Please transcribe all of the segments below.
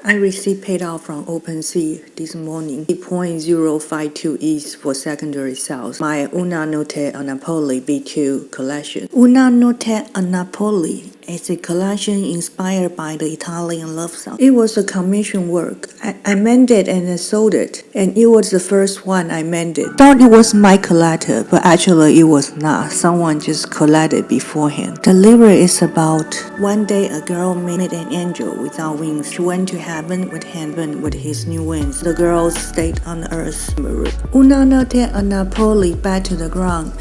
I received payout from OpenSea this morning, 0.052 ETH for secondary sales. My Notte A Napoli V2 collection. Notte A Napoli is a collection inspired by the Italian love song. It was a commission work. I made it and I sold it, and it was the first one I made it. Thought it was my collector, but actually it was not. Someone just collected beforehand. The lyric is about one day a girl met an angel without wings. She went to heaven with his new wings. The girl stayed on earth. Notte A Napoli back to the ground.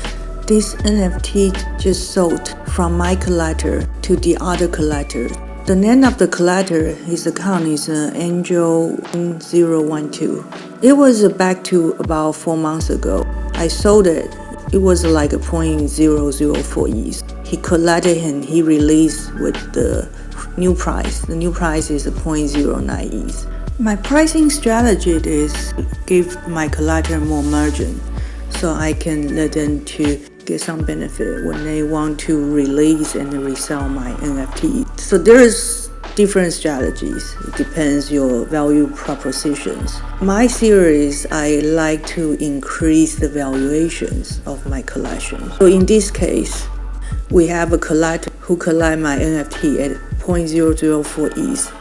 This NFT just sold from my collector to the other collector. The name of the collector, his account is Angel012. It was back to about 4 months ago. I sold it. It was like a 0.004 ETH. He collected and he released with the new price. The new price is 0.09 ETH. My pricing strategy is give my collector more margin, so I can let them to get some benefit when they want to release and resell my NFT. So there's different strategies. It depends your value propositions. My series, I like to increase the valuations of my collection. So in this case, we have a collector who collect my NFT at 0.004 ETH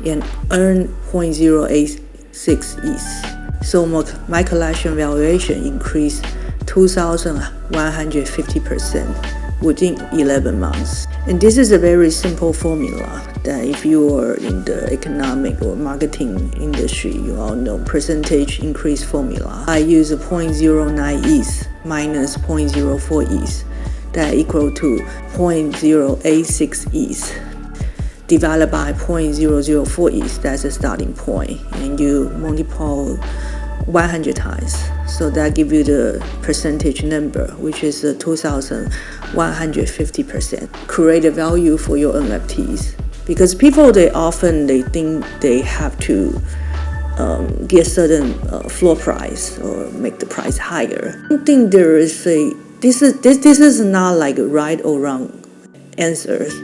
and earn 0.086 ETH. So my collection valuation increased 2,150% within 11 months. And this is a very simple formula that if you are in the economic or marketing industry, you all know percentage increase formula. I use a 0.09 ETH minus 0.04 ETH. That equal to 0.086 ETH divided by 0.004 ETH. That's a starting point, and you multiply 100 times. So that gives you the percentage number, which is 2,150%. Create a value for your NFTs, because people they think they have to get certain floor price or make the price higher. I don't think there is a this is not like a right or wrong answers,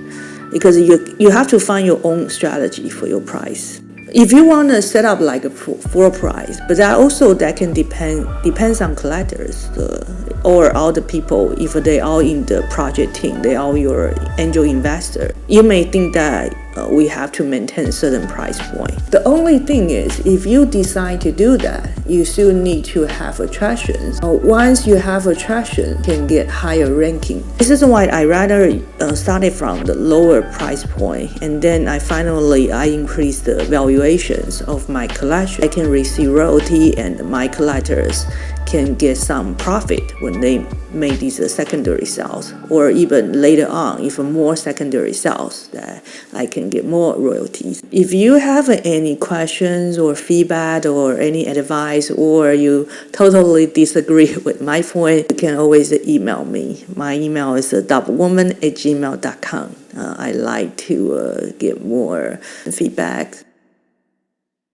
because you have to find your own strategy for your price. If you want to set up like a floor price, but that can depends on collectors or other people. If they are in the project team, they are your angel investor. You may think that we have to maintain a certain price point. The only thing is, if you decide to do that, you still need to have attractions. Once you have attraction, you can get higher ranking. This is why I rather started from the lower price point, and then I increase the valuations of my collection. I can receive royalty, and my collectors can get some profit when they make these secondary sales, or even later on, even more secondary sales, that I can get more royalties. If you have any questions or feedback or any advice, or you totally disagree with my point, you can always email me. My email is dubwoman@gmail.com. I like to get more feedback.